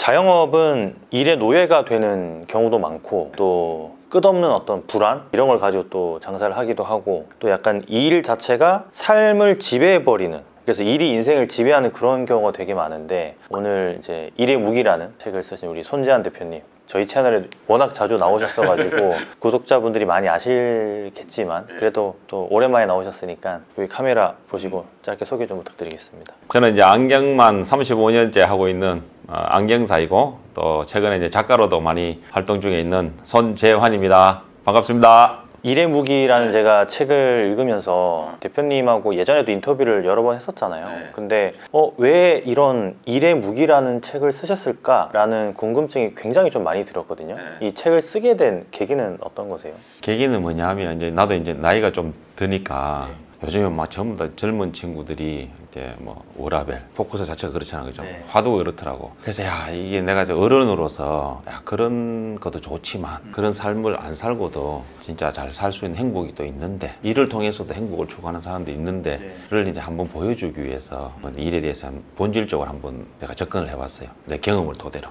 자영업은 일의 노예가 되는 경우도 많고 또 끝없는 어떤 불안 이런 걸 가지고 또 장사를 하기도 하고 또 약간 이 일 자체가 삶을 지배해버리는, 그래서 일이 인생을 지배하는 그런 경우가 되게 많은데, 오늘 이제 일의 무기라는 책을 쓰신 우리 손재한 대표님, 저희 채널에 워낙 자주 나오셨어가지고 구독자분들이 많이 아시겠지만 그래도 또 오랜만에 나오셨으니까 여기 카메라 보시고 짧게 소개 좀 부탁드리겠습니다. 저는 이제 안경만 35년째 하고 있는 안경사이고, 또 최근에 이제 작가로도 많이 활동 중에 있는 손재환입니다. 반갑습니다. 일의 무기라는 제가 책을 읽으면서 대표님하고 예전에도 인터뷰를 여러 번 했었잖아요. 근데 왜 이런 일의 무기라는 책을 쓰셨을까라는 궁금증이 굉장히 좀 많이 들었거든요. 이 책을 쓰게 된 계기는 어떤 거세요? 계기는 뭐냐 하면, 이제 나도 이제 나이가 좀 드니까 요즘에 막 전부 다 젊은 친구들이 이제 뭐 워라벨, 포커스 자체가 그렇잖아, 그죠? 화두가 그렇더라고. 그래서 야, 이게 내가 이제 어른으로서 야, 그런 것도 좋지만 그런 삶을 안 살고도 진짜 잘 살 수 있는 행복이 또 있는데, 일을 통해서도 행복을 추구하는 사람도 있는데, 그걸 이제 한번 보여주기 위해서 일에 대해서 본질적으로 한번 내가 접근을 해봤어요. 내 경험을 토대로.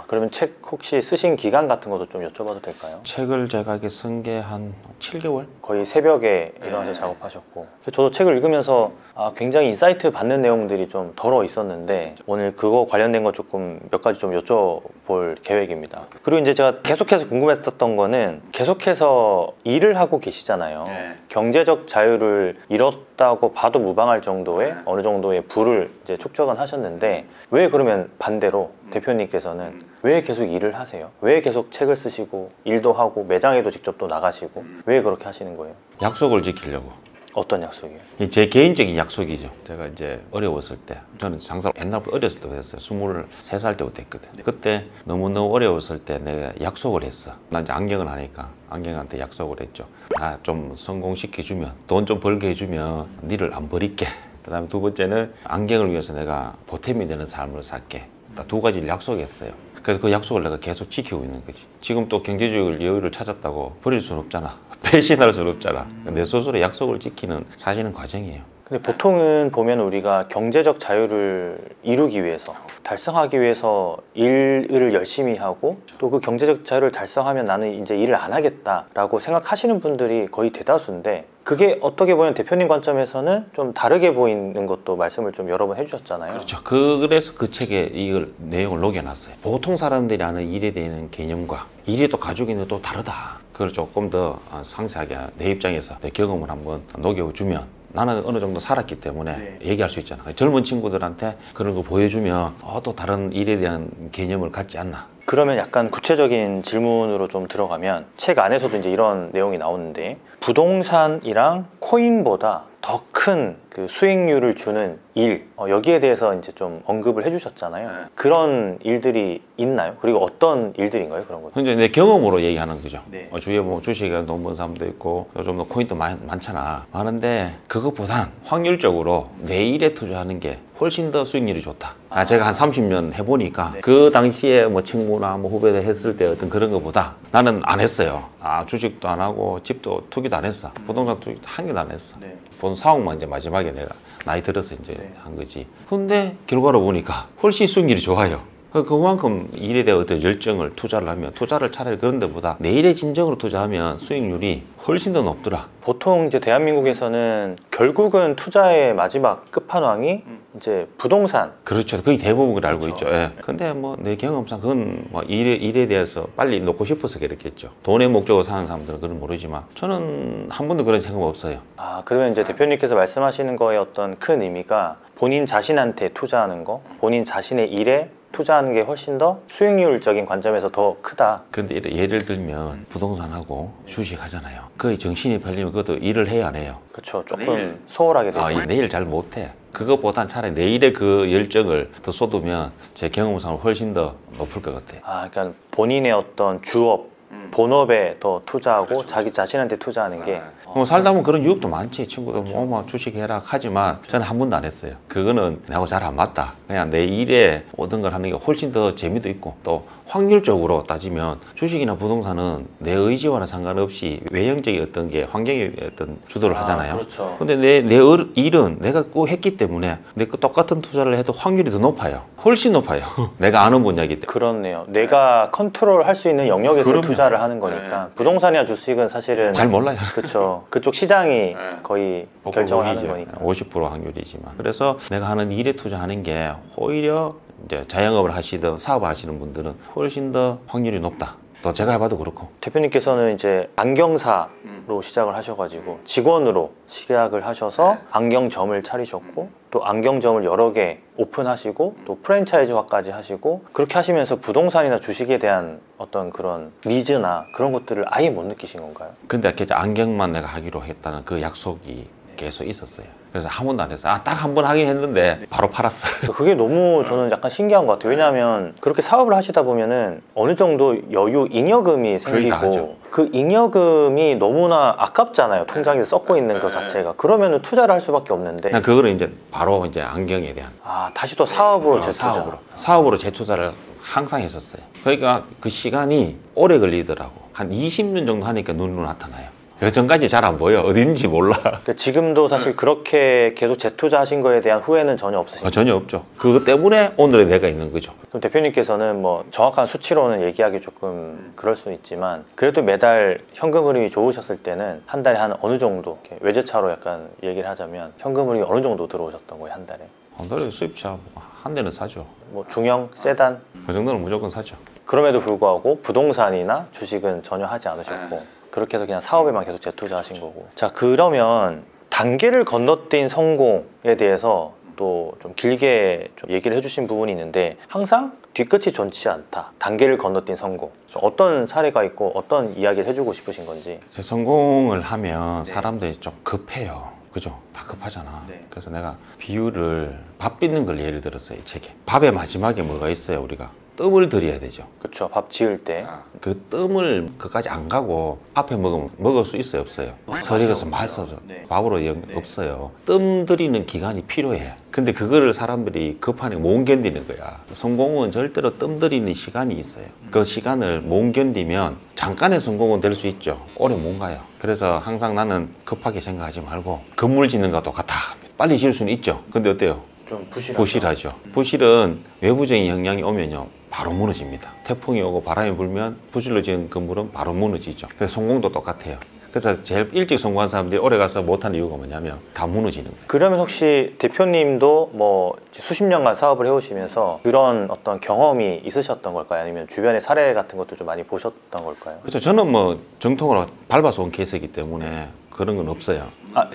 그러면 책 혹시 쓰신 기간 같은 것도 좀 여쭤봐도 될까요? 책을 제가 이렇게 쓴 게 한 7개월? 거의 새벽에 일어나서 작업하셨고, 저도 책을 읽으면서 굉장히 인사이트 받는 내용들이 좀 덜어 있었는데 오늘 그거 관련된 거 조금 몇 가지 좀 여쭤볼 계획입니다. 그리고 이제 제가 계속해서 궁금했었던 거는, 계속해서 일을 하고 계시잖아요. 경제적 자유를 잃었다고 봐도 무방할 정도의 어느 정도의 부를 이제 축적은 하셨는데, 왜 그러면 반대로 대표님께서는 왜 계속 일을 하세요? 왜 계속 책을 쓰시고 일도 하고 매장에도 직접 또 나가시고 왜 그렇게 하시는 거예요? 약속을 지키려고. 어떤 약속이에요? 제 개인적인 약속이죠. 제가 이제 어려웠을 때, 저는 장사를 옛날부터 어렸을 때부터 했어요. 23살 때부터 했거든. 그때 너무너무 어려웠을 때 내가 약속을 했어. 난 이제 안경을 하니까 안경한테 약속을 했죠. 나 좀 성공시켜주면, 돈 좀 벌게 해주면 니를 안 버릴게. 그 다음에 두 번째는 안경을 위해서 내가 보탬이 되는 삶을 살게. 딱 두 가지를 약속했어요. 그래서 그 약속을 내가 계속 지키고 있는 거지. 지금 또 경제적 여유를 찾았다고 버릴 수는 없잖아. 배신할 수는 없잖아. 내 스스로 약속을 지키는 사실은 과정이에요. 근데 보통은 보면 우리가 경제적 자유를 이루기 위해서, 달성하기 위해서 일을 열심히 하고 또 그 경제적 자유를 달성하면 나는 이제 일을 안 하겠다라고 생각하시는 분들이 거의 대다수인데, 그게 어떻게 보면 대표님 관점에서는 좀 다르게 보이는 것도 말씀을 좀 여러 번 해주셨잖아요. 그렇죠. 그래서 그 책에 이걸 내용을 녹여놨어요. 보통 사람들이 아는 일에 대한 개념과 일이 또 가지고 있는 또 다르다. 그걸 조금 더 상세하게 내 입장에서 내 경험을 한번 녹여주면, 나는 어느 정도 살았기 때문에 얘기할 수 있잖아. 젊은 친구들한테 그런 거 보여주면 또 다른 일에 대한 개념을 갖지 않나. 그러면 약간 구체적인 질문으로 좀 들어가면, 책 안에서도 이제 이런 내용이 나오는데, 부동산이랑 코인보다 더 큰 그 수익률을 주는 일, 여기에 대해서 이제 좀 언급을 해주셨잖아요. 그런 일들이 있나요? 그리고 어떤 일들인가요? 그런 거? 현재 내 경험으로 얘기하는 거죠. 네. 주위에 뭐 주식에 돈 번 사람도 있고 요즘 도 코인도 많잖아. 많은데 그것보단 확률적으로 내 일에 투자하는 게 훨씬 더 수익률이 좋다. 제가 한 30년 해보니까 그 당시에 뭐 친구나 뭐 후배들 했을 때 어떤 그런 것보다 나는 안 했어요. 주식도 안 하고 집도 투기도 안 했어. 부동산 투기 한 개도 안 했어. 본 사옥만 이제 마지막에 내가 나이 들어서 이제 한 거지. 근데 결과로 보니까 훨씬 수익률이 좋아요. 그만큼 일에 대한 어떤 열정을 투자를 하면, 투자를 차라리 그런 데보다 내 일에 진정으로 투자하면 수익률이 훨씬 더 높더라. 보통 이제 대한민국에서는 결국은 투자의 마지막 끝판왕이 이제 부동산. 그렇죠. 거의 대부분 걸 알고 그렇죠. 있죠. 예. 근데 뭐 내 경험상 그건 뭐 일에 대해서 빨리 놓고 싶어서 그렇겠죠. 돈의 목적으로 사는 사람들은 그건 모르지만 저는 한 번도 그런 생각 없어요. 그러면 이제 대표님께서 말씀하시는 거의 어떤 큰 의미가, 본인 자신한테 투자하는 거, 본인 자신의 일에 투자하는 게 훨씬 더 수익률적인 관점에서 더 크다. 근데 예를 들면 부동산하고 주식 하잖아요. 거의 정신이 팔리면 그것도 일을 해야 안 해요. 그렇죠. 조금 소홀하게 되죠. 내일 잘 못해. 그것보단 차라리 내일의 그 열정을 더 쏟으면 제 경험상으로 훨씬 더 높을 것 같아요. 그러니까 본인의 어떤 주업, 본업에 더 투자하고 그렇죠. 자기 자신한테 투자하는 게. 뭐 살다 보면 그런 유혹도 많지. 친구들 뭐 주식해라 하지만 저는 한 번도 안 했어요. 그거는 나하고 잘 안 맞다. 그냥 내 일에 모든 걸 하는 게 훨씬 더 재미도 있고, 또 확률적으로 따지면 주식이나 부동산은 내 의지와는 상관없이 외형적인 어떤 게 환경이 어떤 주도를 하잖아요. 그렇죠. 근데 내 일은 내가 꼭 했기 때문에 내 똑같은 투자를 해도 확률이 더 높아요. 훨씬 높아요. 내가 아는 분야이기 때문에. 그렇네요. 내가 컨트롤 할 수 있는 영역에서 그럼요. 투자를 하는 거니까 부동산이나 주식은 사실은 잘 몰라요. 그렇죠. 그쪽 시장이 거의 결정을 하는 복불복이죠. 거니까. 50% 확률이지만. 그래서 내가 하는 일에 투자하는 게 오히려 이제 자영업을 하시든 사업을 하시는 분들은 훨씬 더 확률이 높다. 또 제가 해봐도 그렇고. 대표님께서는 이제 안경사로 시작을 하셔가지고 직원으로 시작을 하셔서 안경점을 차리셨고 또 안경점을 여러 개 오픈하시고 또 프랜차이즈화까지 하시고 그렇게 하시면서 부동산이나 주식에 대한 어떤 그런 니즈나 그런 것들을 아예 못 느끼신 건가요? 근데 안경만 내가 하기로 했다는 그 약속이 계속 있었어요. 그래서 한 번도 안 했어요. 딱 한 번 하긴 했는데 바로 팔았어요. 그게 너무 저는 약간 신기한 것 같아요. 왜냐하면 그렇게 사업을 하시다 보면은 어느 정도 여유, 잉여금이 그러니까 하죠. 생기고 그 잉여금이 너무나 아깝잖아요. 통장에 썩고 있는 것 자체가. 그러면은 투자를 할 수밖에 없는데 그냥 그거는 이제 바로 이제 안경에 대한 다시 또 사업으로 재투자. 사업으로 재투자를 항상 했었어요. 그러니까 그 시간이 오래 걸리더라고. 한 20년 정도 하니까 눈으로 나타나요. 그 전까지 잘 안 보여. 어딘지 몰라. 그러니까 지금도 사실 그렇게 계속 재투자하신 거에 대한 후회는 전혀 없으신가요? 전혀 없죠. 그것 때문에 오늘의 내가 있는 거죠. 그럼 대표님께서는 뭐 정확한 수치로는 얘기하기 조금 그럴 수는 있지만 그래도 매달 현금 흐름이 좋으셨을 때는 한 달에 한 어느 정도 이렇게 외제차로 약간 얘기를 하자면 현금 흐름이 어느 정도 들어오셨던 거예요, 한 달에? 한 달에 수입차 한 대는 사죠. 뭐 중형, 세단? 그 정도는 무조건 사죠. 그럼에도 불구하고 부동산이나 주식은 전혀 하지 않으셨고 그렇게 해서 그냥 사업에만 계속 재투자하신 거고. 자, 그러면 단계를 건너뛴 성공에 대해서 또 좀 길게 좀 얘기를 해주신 부분이 있는데 항상 뒤끝이 좋지 않다. 단계를 건너뛴 성공. 어떤 사례가 있고 어떤 이야기를 해주고 싶으신 건지. 제 성공을 하면 사람들이 좀 급해요. 그죠? 다 급하잖아. 그래서 내가 비유를 밥 빚는 걸 예를 들었어요, 이 책에. 밥의 마지막에 뭐가 있어요, 우리가? 뜸을 들여야 되죠. 그렇죠. 밥 지을 때. 그 뜸을 그까지 안 가고 앞에 먹으면 먹을 수 있어요, 없어요? 설익어서 맛있어져. 밥으로 없어요. 뜸 들이는 기간이 필요해. 근데 그거를 사람들이 급하니 못 견디는 거야. 성공은 절대로 뜸 들이는 시간이 있어요. 그 시간을 못 견디면 잠깐의 성공은 될 수 있죠. 오래 못 가요. 그래서 항상 나는 급하게 생각하지 말고 건물 짓는 것과 똑같아. 빨리 지을 수는 있죠. 근데 어때요? 좀 부실하죠. 부실은 외부적인 영향이 오면요 바로 무너집니다. 태풍이 오고 바람이 불면 부실로 지은 건물은 바로 무너지죠. 그래서 성공도 똑같아요. 그래서 제일 일찍 성공한 사람들이 오래 가서 못하는 이유가 뭐냐면 다 무너지는 거예요. 그러면 혹시 대표님도 뭐 수십 년간 사업을 해오시면서 그런 어떤 경험이 있으셨던 걸까요? 아니면 주변의 사례 같은 것도 좀 많이 보셨던 걸까요? 그렇죠. 저는 뭐 정통으로 밟아서 온 케이스이기 때문에 그런 건 없어요.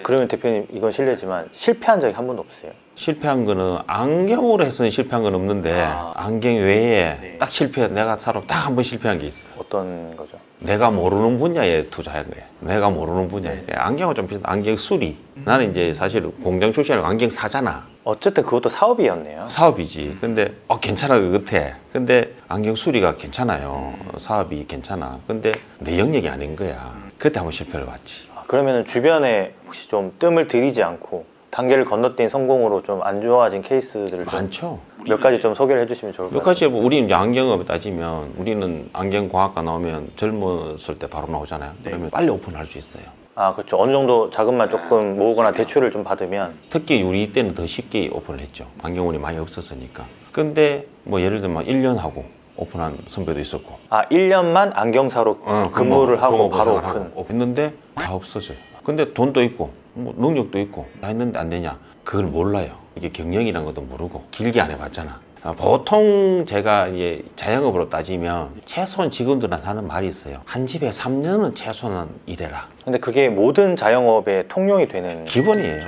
그러면 대표님 이건 실례지만 실패한 적이 한 번도 없어요? 실패한 거는 안경으로 해서는 실패한 건 없는데 안경 외에 딱 내가 사람 딱 한 번 실패한 게 있어. 어떤 거죠? 내가 모르는 분야에 투자한 거예요. 내가 모르는 분야에. 안경은 좀 비슷해. 안경 수리. 나는 이제 사실 공장 출신이라고 안경 사잖아. 어쨌든 그것도 사업이었네요. 사업이지. 근데 괜찮아 그 끝에. 근데 안경 수리가 괜찮아요. 사업이 괜찮아. 근데 내 영역이 아닌 거야. 그때 한번 실패를 봤지. 그러면은 주변에 혹시 좀 뜸을 들이지 않고 단계를 건너뛴 성공으로 좀 안 좋아진 케이스들을 좀 많죠. 몇 가지 좀 소개를 해주시면 좋을 것 몇 같아요. 가지 우리는 이제 안경을 따지면 우리는 안경공학과 나오면 젊었을 때 바로 나오잖아요. 그러면 빨리 오픈할 수 있어요. 그렇죠. 어느 정도 자금만 조금 모으거나 대출을 좀 받으면. 특히 우리 때는 더 쉽게 오픈을 했죠. 안경원이 많이 없었으니까. 근데 뭐 예를 들면 1년 하고 오픈한 선배도 있었고 1년만 안경사로 근무를 하고 바로 했는데 다 없어져요. 근데 돈도 있고 뭐 능력도 있고 다 했는데 안 되냐? 그걸 몰라요. 이게 경영이라는 것도 모르고 길게 안 해봤잖아. 보통 제가 이제 자영업으로 따지면 최소한 지금들한테 하는 말이 있어요. 한 집에 3년은 최소한 일해라. 근데 그게 모든 자영업에 통용이 되는 기본이에요.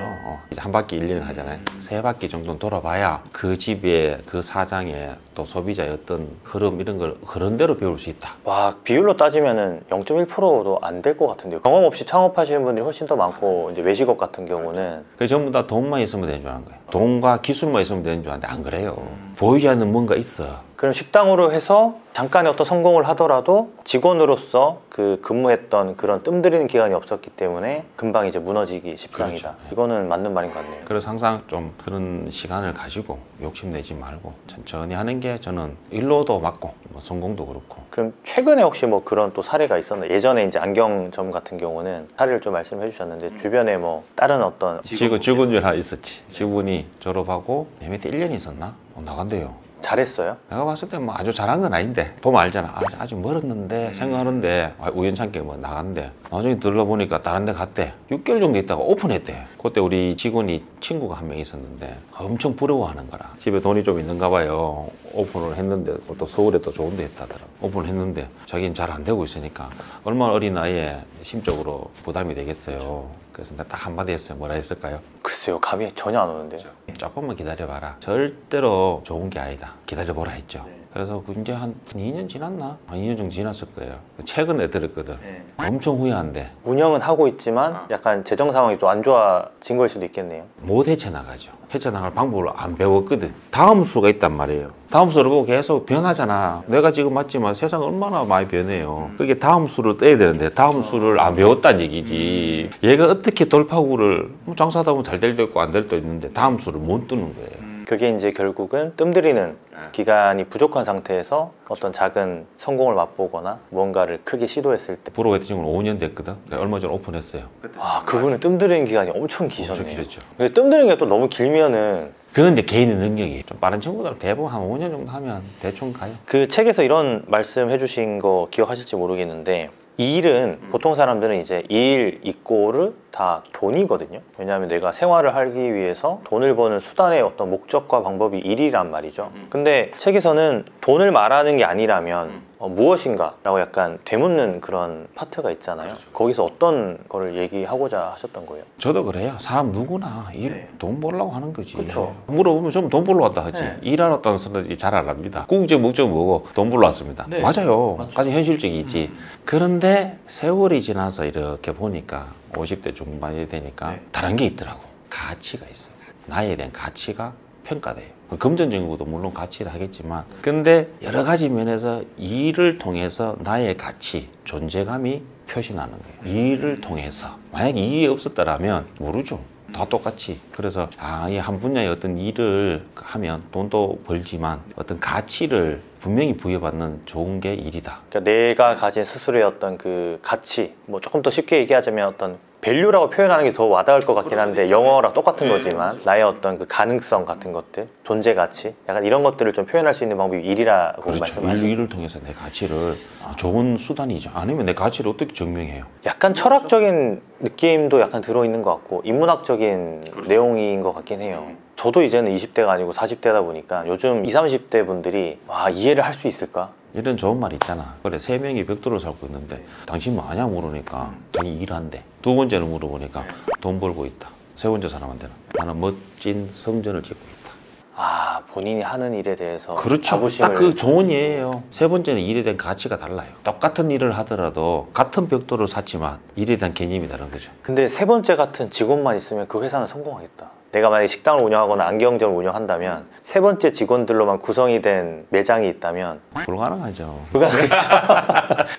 이제 한 바퀴 1년 하잖아요. 3바퀴 정도는 돌아봐야 그 집에 그 사장의 또 소비자의 어떤 흐름 이런 걸 흐름대로 배울 수 있다. 와, 비율로 따지면은 0.1%도 안 될 것 같은데요. 경험 없이 창업하시는 분들이 훨씬 더 많고 이제 외식업 같은 경우는 그 전부 다 돈만 있으면 되는 줄 아는 거예요. 돈과 기술만 있으면 되는 줄 아는데 안 그래요. 보이지 않는 뭔가 있어. 그럼 식당으로 해서 잠깐의 어떤 성공을 하더라도 직원으로서 그 근무했던 그런 뜸들이는 기간이 없었기 때문에 금방 이제 무너지기 십상이다. 그렇죠. 이거는 맞는 말인 것 같네요. 그래서 항상 좀 그런 시간을 가지고 욕심내지 말고 천천히 하는 게 저는 일로도 맞고 뭐 성공도 그렇고. 그럼 최근에 혹시 뭐 그런 또 사례가 있었나요? 예전에 이제 안경점 같은 경우는 사례를 좀 말씀해 주셨는데 주변에 뭐 다른 어떤 직원들 하나 있었지. 직원이 졸업하고 내 밑에 1년 있었나? 나간대요. 잘했어요? 내가 봤을 때 뭐 아주 잘한 건 아닌데 보면 알잖아. 아직 멀었는데 생각하는데 우연찮게 뭐 나갔는데 나중에 들러보니까 다른 데 갔대. 6개월 정도 있다가 오픈했대. 그때 우리 직원이 친구가 한 명 있었는데 엄청 부러워하는 거라. 집에 돈이 좀 있는가 봐요. 오픈을 했는데 또 서울에 또 좋은 데 했다더라. 오픈을 했는데 자기는 잘 안 되고 있으니까 얼마나 어린 나이에 심적으로 부담이 되겠어요. 그래서 내가 딱 한마디 했어요. 뭐라 했을까요? 글쎄요, 감이 전혀 안 오는데요. 조금만 기다려봐라. 절대로 좋은 게 아니다. 기다려보라 했죠. 그래서 이제 한 2년 지났나? 한 2년 정도 지났을 거예요. 최근에 들었거든. 엄청 후회한데 운영은 하고 있지만 약간 재정 상황이 또 안 좋아진 걸 수도 있겠네요. 못 헤쳐나가죠. 헤쳐나갈 방법을 안 배웠거든. 다음 수가 있단 말이에요. 다음 수를 보고 계속 변하잖아. 내가 지금 맞지만 세상 얼마나 많이 변해요. 그게 다음 수를 떼야 되는데 다음 수를 안 배웠다는 얘기지. 얘가 어떻게 돌파구를 장사하다 보면 잘 될 때도 있고 안 될 때도 있는데 다음 수를 못 뜨는 거예요. 그게 이제 결국은 뜸들이는 기간이 부족한 상태에서 어떤 작은 성공을 맛보거나 무언가를 크게 시도했을 때 브로가 했던 친구는 5년 됐거든. 얼마 전에 오픈했어요. 그분은 뜸들이는 기간이 엄청 엄청 기셨네요. 길었죠. 근데 뜸들이는 게 또 너무 길면은 그건 이제 개인의 능력이 좀 빠른 친구들은 대부분 한 5년 정도 하면 대충 가요. 그 책에서 이런 말씀 해주신 거 기억하실지 모르겠는데 이 일은 보통 사람들은 이제 일 이꼬르 다 돈이거든요. 왜냐하면 내가 생활을 하기 위해서 돈을 버는 수단의 어떤 목적과 방법이 일이란 말이죠. 근데 책에서는 돈을 말하는 게 아니라면 무엇인가 라고 약간 되묻는 그런 파트가 있잖아요. 거기서 어떤 거를 얘기하고자 하셨던 거예요? 저도 그래요. 사람 누구나 돈 벌려고 하는 거지. 그쵸. 물어보면 좀 돈 벌러 왔다 하지. 일하러 왔다는 사람들이 잘 안 합니다. 궁극적 목적은 뭐고? 돈 벌러 왔습니다. 맞아요. 아주 현실적이지. 그런데 세월이 지나서 이렇게 보니까 50대 중반이 되니까 다른 게 있더라고. 가치가 있어요. 나에 대한 가치가 평가돼요. 금전적인 것도 물론 가치를 하겠지만 근데 여러 가지 면에서 일을 통해서 나의 가치, 존재감이 표시나는 거예요. 일을 통해서. 만약에 일이 없었더라면 모르죠. 다 똑같이. 그래서 이 한 분야의 어떤 일을 하면 돈도 벌지만 어떤 가치를 분명히 부여받는 좋은 게 일이다. 그러니까 내가 가진 스스로의 어떤 그 가치, 뭐 조금 더 쉽게 얘기하자면 어떤 밸류라고 표현하는 게 더 와닿을 것 같긴 한데 영어랑 똑같은 거지만 나의 어떤 그 가능성 같은 것들, 존재 가치, 약간 이런 것들을 좀 표현할 수 있는 방법이 일이라고 그렇죠. 말씀하시죠. 일을 통해서 내 가치를 좋은 수단이죠. 아니면 내 가치를 어떻게 증명해요? 약간 철학적인 느낌도 약간 들어있는 것 같고 인문학적인 내용인 것 같긴 해요. 저도 이제는 20대가 아니고 40대다 보니까 요즘 20, 30대 분들이 이해를 할 수 있을까? 이런 좋은 말 있잖아. 그래, 3명이 벽돌을 살고 있는데 당신 뭐하냐 물으니까 자기 일한대. 두 번째는 물어보니까 돈 벌고 있다. 세 번째 사람한테는 나는 멋진 성전을 짓고 있다. 본인이 하는 일에 대해서 그렇죠. 자부심을. 딱 그 좋은 예예요. 세 번째는 일에 대한 가치가 달라요. 똑같은 일을 하더라도 같은 벽돌을 샀지만 일에 대한 개념이 다른 거죠. 근데 세 번째 같은 직원만 있으면 그 회사는 성공하겠다. 내가 만약에 식당을 운영하거나 안경점을 운영한다면 세 번째 직원들로만 구성이 된 매장이 있다면 불가능하죠.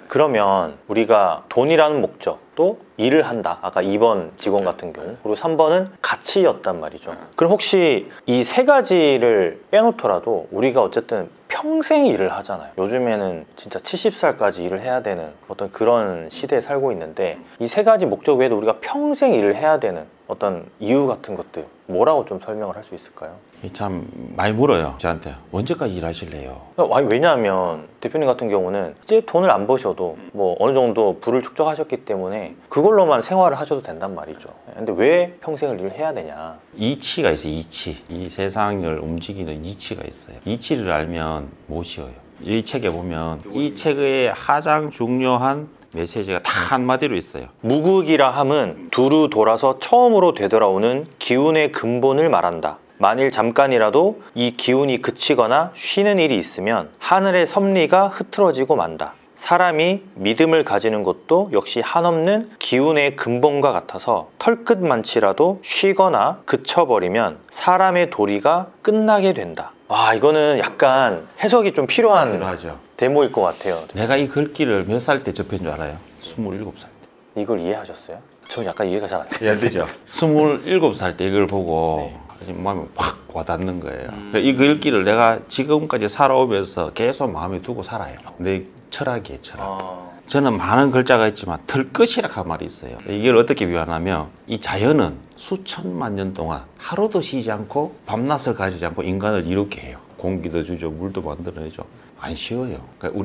그러면 우리가 돈이라는 목적 또 일을 한다. 아까 2번 직원 같은 경우. 그리고 3번은 가치였단 말이죠. 그럼 혹시 이 세 가지를 빼놓더라도 우리가 어쨌든 평생 일을 하잖아요. 요즘에는 진짜 70살까지 일을 해야 되는 어떤 그런 시대에 살고 있는데 이 세 가지 목적 외에도 우리가 평생 일을 해야 되는 어떤 이유 같은 것들 뭐라고 좀 설명을 할 수 있을까요? 참 많이 물어요. 저한테 언제까지 일하실래요? 왜냐하면 대표님 같은 경우는 이제 돈을 안 버셔도 뭐 어느 정도 부를 축적하셨기 때문에 그걸로만 생활을 하셔도 된단 말이죠. 근데 왜 평생을 일을 해야 되냐? 이치가 있어요. 이치. 이 세상을 움직이는 이치가 있어요. 이치를 알면 못 쉬어요. 이 책에 보면 이 책의 가장 중요한 메시지가 다 한마디로 있어요. 무극이라 함은 두루 돌아서 처음으로 되돌아오는 기운의 근본을 말한다. 만일 잠깐이라도 이 기운이 그치거나 쉬는 일이 있으면 하늘의 섭리가 흐트러지고 만다. 사람이 믿음을 가지는 것도 역시 한없는 기운의 근본과 같아서 털끝만치라도 쉬거나 그쳐버리면 사람의 도리가 끝나게 된다. 이거는 약간 해석이 좀 필요한 필요하죠. 데모일 것 같아요. 내가 이 글귀를 몇 살 때 접한 줄 알아요? 27살 때. 이걸 이해하셨어요? 저는 약간 이해가 잘 안 돼요. 이해 안 되죠? 27살 때 이걸 보고 마음에 확 와닿는 거예요. 이 글귀를 내가 지금까지 살아오면서 계속 마음에 두고 살아요. 내 철학이에요, 철학. 저는 많은 글자가 있지만 털끝이라고 한 말이 있어요. 이걸 어떻게 비유하냐면 이 자연은 수천만 년 동안 하루도 쉬지 않고 밤낮을 가지지 않고 인간을 이롭게 해요. 공기도 주죠, 물도 만들어내죠. 안 쉬워요. 그러니까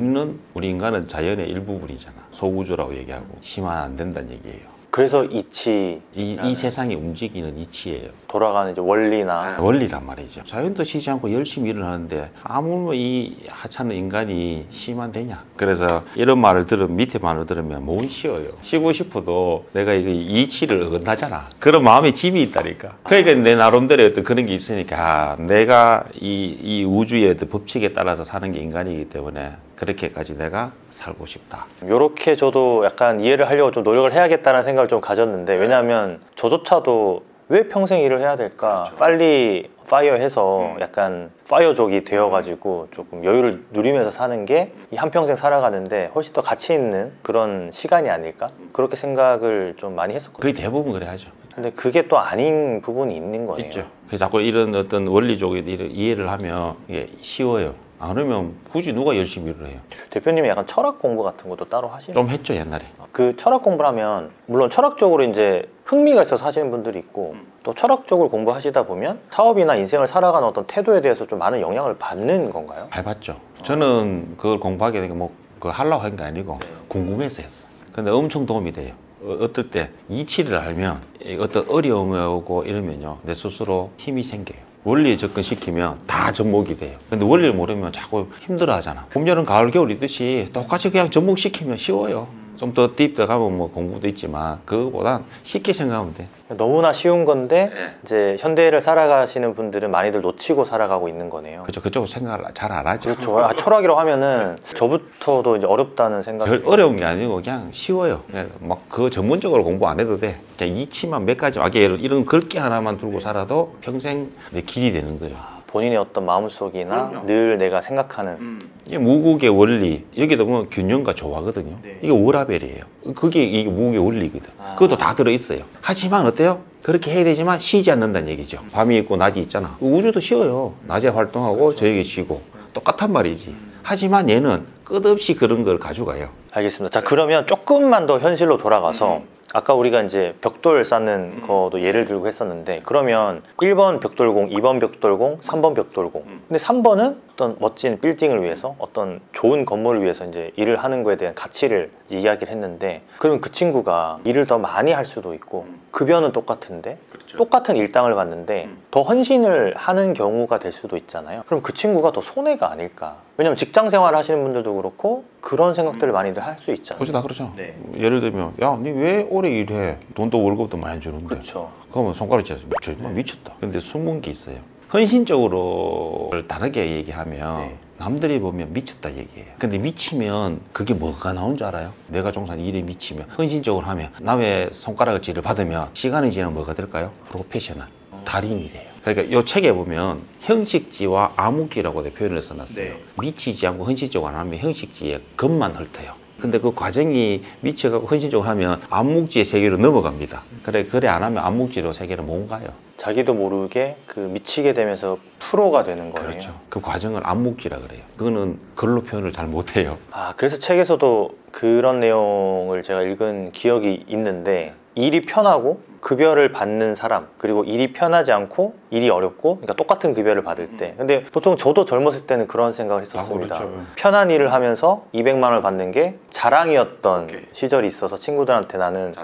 우리 인간은 자연의 일부분이잖아. 소우주라고 얘기하고 쉬면 안 된다는 얘기예요. 그래서 이치 이 세상이 움직이는 이치예요. 돌아가는 이제 원리나 원리란 말이죠. 자연도 쉬지 않고 열심히 일을 하는데 아무리 이 하찮은 인간이 쉬면 되냐. 그래서 이런 말을 밑에 말을 들으면 못 쉬어요. 쉬고 싶어도 내가 이치를 어긋나잖아. 그런 마음의 짐이 있다니까. 그러니까 내 나름대로 어떤 그런 게 있으니까 내가 이 우주의 어떤 법칙에 따라서 사는 게 인간이기 때문에 그렇게까지 내가 살고 싶다. 요렇게 저도 약간 이해를 하려고 좀 노력을 해야겠다는 생각을 좀 가졌는데, 왜냐하면 저조차도 왜 평생 일을 해야 될까? 빨리 파이어해서 약간 파이어족이 되어가지고 조금 여유를 누리면서 사는 게 이 한평생 살아가는데 훨씬 더 가치 있는 그런 시간이 아닐까? 그렇게 생각을 좀 많이 했었거든요. 거의 대부분 그래 하죠. 근데 그게 또 아닌 부분이 있는 거예요. 있죠. 그래서 자꾸 이런 어떤 원리적인 이해를 하면 이게 쉬워요. 안 그러면 굳이 누가 열심히 일을 해요? 대표님이 약간 철학 공부 같은 것도 따로 하시나요? 좀 했죠, 옛날에. 그 철학 공부를 하면 물론 철학적으로 이제 흥미가 있어서 하시는 분들이 있고, 또 철학적으로 공부하시다 보면 사업이나 인생을 살아가는 어떤 태도에 대해서 좀 많은 영향을 받는 건가요? 밟았죠. 저는 그걸 공부하게 된 게 뭐 그거 하려고 한 게 아니고 궁금해서 했어. 근데 엄청 도움이 돼요. 어떨 때 이치를 알면 어떤 어려움이 오고 이러면요, 내 스스로 힘이 생겨요. 원리에 접근시키면 다 접목이 돼요. 근데 원리를 모르면 자꾸 힘들어 하잖아. 봄, 여름, 가을, 겨울이듯이 똑같이 그냥 접목시키면 쉬워요. 좀 더 딥더 가면 뭐 공부도 있지만 그거보단 쉽게 생각하면 돼. 너무나 쉬운 건데 이제 현대를 살아가시는 분들은 많이들 놓치고 살아가고 있는 거네요. 그렇죠. 그쪽으로 생각을 잘 안 하죠. 그렇죠. 철학이라고 하면은 저부터도 이제 어렵다는 생각이. 별 어려운 게 아니고 그냥 쉬워요. 그냥 막 그 전문적으로 공부 안 해도 돼. 그냥 이치만 몇 가지, 이런 글귀 하나만 들고 살아도 평생 내 길이 되는 거예요. 본인의 어떤 마음속이나 그럼요. 늘 내가 생각하는 이게 무국의 원리, 여기도 보면 균형과 조화거든요. 이게 워라벨이에요. 그게 이게 무국의 원리거든. 그것도 다 들어있어요. 하지만 어때요? 그렇게 해야 되지만 쉬지 않는다는 얘기죠. 밤이 있고 낮이 있잖아. 우주도 쉬어요. 낮에 활동하고 저녁에 쉬고 똑같단 말이지. 하지만 얘는 끝없이 그런 걸 가져가요. 알겠습니다. 자, 그러면 조금만 더 현실로 돌아가서 아까 우리가 이제 벽돌 쌓는 거도 예를 들고 했었는데, 그러면 1번 벽돌공, 2번 벽돌공, 3번 벽돌공. 근데 3번은 어떤 멋진 빌딩을 위해서, 어떤 좋은 건물을 위해서 이제 일을 하는 거에 대한 가치를 이제 이야기를 했는데, 그러면 그 친구가 일을 더 많이 할 수도 있고 급여는 똑같은데 똑같은 일당을 받는데 더 헌신을 하는 경우가 될 수도 있잖아요. 그럼 그 친구가 더 손해가 아닐까? 왜냐면 직장 생활을 하시는 분들도 그렇고 그런 생각들을 많이들 할 수 있잖아요. 그렇죠, 다 그렇죠. 예를 들면, 야, 니 왜 오래 일해? 돈도 월급도 많이 주는데. 그렇죠. 그러면 손가락 쥐어서 미쳤다. 근데 숨은 게 있어요. 헌신적으로 다르게 얘기하면 남들이 보면 미쳤다 얘기해요. 근데 미치면 그게 뭐가 나온 줄 알아요? 내가 종사한 일에 미치면, 헌신적으로 하면, 남의 손가락을 쥐를 받으면 시간이 지나면 뭐가 될까요? 프로페셔널, 달인이 돼요. 그러니까 이 책에 보면 형식지와 암묵지라고 표현을 써놨어요. 미치지 않고 헌신적으로 안 하면 형식지에 겉만 훑어요. 근데 그 과정이 미쳐가고 헌신적으로 하면 암묵지의 세계로 넘어갑니다. 그래 안 하면 암묵지로 세계로 못 가요. 자기도 모르게 그 미치게 되면서 프로가 되는 거예요. 그렇죠. 그 과정을 암묵지라 그래요. 그거는 글로 표현을 잘 못해요. 그래서 책에서도 그런 내용을 제가 읽은 기억이 있는데, 일이 편하고 급여를 받는 사람, 그리고 일이 편하지 않고 일이 어렵고, 그러니까 똑같은 급여를 받을 때, 근데 보통 저도 젊었을 때는 그런 생각을 했었습니다. 그렇죠. 편한 일을 하면서 200만 원을 받는 게 자랑이었던 시절이 있어서 친구들한테 나는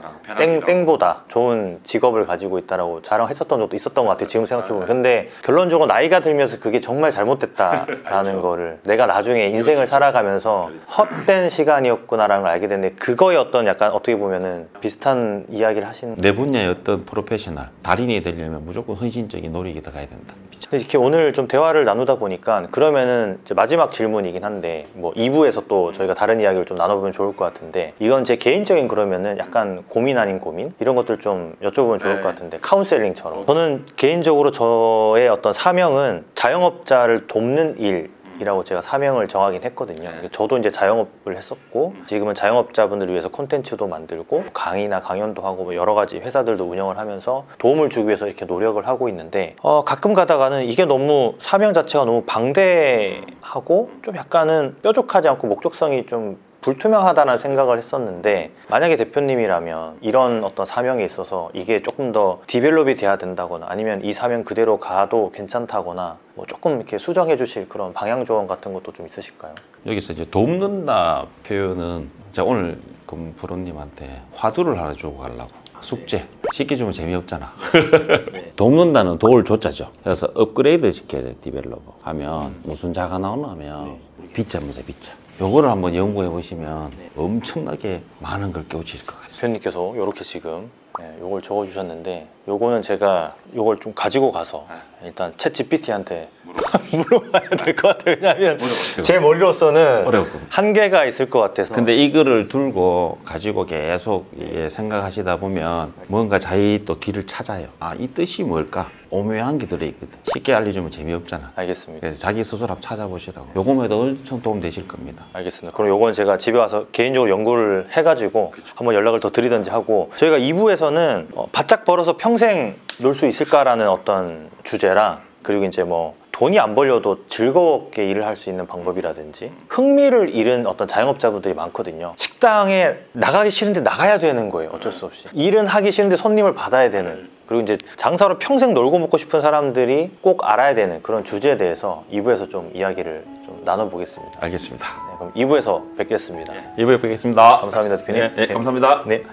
땡보다 좋은 직업을 가지고 있다라고 자랑했었던 적도 있었던 것 같아요, 지금 생각해보면. 근데 결론적으로 나이가 들면서 그게 정말 잘못됐다라는 거를, 내가 나중에 인생을 살아가면서 헛된 시간이었구나라는 걸 알게 됐는데, 그거에 어떤 약간 어떻게 보면은 비슷한 이야기를 하시는. 내 분야의 어떤 프로페셔널, 달인이 되려면 무조건 헌신적인 노력이 들어가야 된다. 근데 이렇게 오늘 좀 대화를 나누다 보니까, 그러면은 이제 마지막 질문이긴 한데, 뭐 2부에서 또 저희가 다른 이야기를 좀 나눠보면 좋을 것 같은데, 이건 제 개인적인 그러면은 약간 고민 아닌 고민? 이런 것들 좀 여쭤보면 좋을 것 같은데, 카운셀링처럼. 저는 개인적으로 저의 어떤 사명은 자영업자를 돕는 일 이라고 제가 사명을 정하긴 했거든요. 저도 이제 자영업을 했었고, 지금은 자영업자분들을 위해서 콘텐츠도 만들고 강의나 강연도 하고 뭐 여러 가지 회사들도 운영을 하면서 도움을 주기 위해서 이렇게 노력을 하고 있는데, 가끔 가다가는 이게 너무 사명 자체가 너무 방대하고 좀 약간은 뾰족하지 않고 목적성이 좀 불투명하다는 생각을 했었는데, 만약에 대표님이라면 이런 어떤 사명에 있어서 이게 조금 더 디벨롭이 돼야 된다거나 아니면 이 사명 그대로 가도 괜찮다거나 뭐 조금 이렇게 수정해 주실 그런 방향 조언 같은 것도 좀 있으실까요? 여기서 이제 돕는다 표현은 제가 오늘 그 프로님한테 화두를 하나 주고 가려고. 숙제 쉽게 주면 재미없잖아. 돕는다는 도울 조자죠. 그래서 업그레이드 시켜야 돼. 디벨로퍼 하면 무슨 자가 나오나 하면 빗자입니다. 빗자. 요거를 한번 연구해 보시면 엄청나게 많은 걸 깨우칠 것 같습니다. 대표님께서 이렇게 지금 요걸 적어 주셨는데, 요거는 제가 요걸 좀 가지고 가서 일단 챗 GPT한테 물어봐야 될 것 같아요. 왜냐하면 제 머리로서는 어려울 겁니다. 한계가 있을 것 같아서. 근데 이거를 들고 가지고 계속 생각하시다 보면 뭔가 자기 또 길을 찾아요. 아, 이 뜻이 뭘까? 오묘한 게 들어있거든. 쉽게 알려주면 재미없잖아. 알겠습니다. 그래서 자기 스스로 한번 찾아보시라고. 요거에도 엄청 도움 되실 겁니다. 알겠습니다. 그럼 요건 제가 집에 와서 개인적으로 연구를 해가지고 한번 연락을 더 드리든지 하고, 저희가 2부에서는 바짝 벌어서 평생 놀 수 있을까라는 어떤 주제랑, 그리고 이제 뭐 돈이 안 벌려도 즐겁게 일을 할 수 있는 방법이라든지, 흥미를 잃은 어떤 자영업자분들이 많거든요. 식당에 나가기 싫은데 나가야 되는 거예요. 어쩔 수 없이. 일은 하기 싫은데 손님을 받아야 되는, 그리고 이제 장사로 평생 놀고 먹고 싶은 사람들이 꼭 알아야 되는 그런 주제에 대해서 2부에서 좀 이야기를 좀 나눠보겠습니다. 알겠습니다. 네, 그럼 2부에서 뵙겠습니다. 2부에 뵙겠습니다. 감사합니다, 대표님. 네, 감사합니다. 네.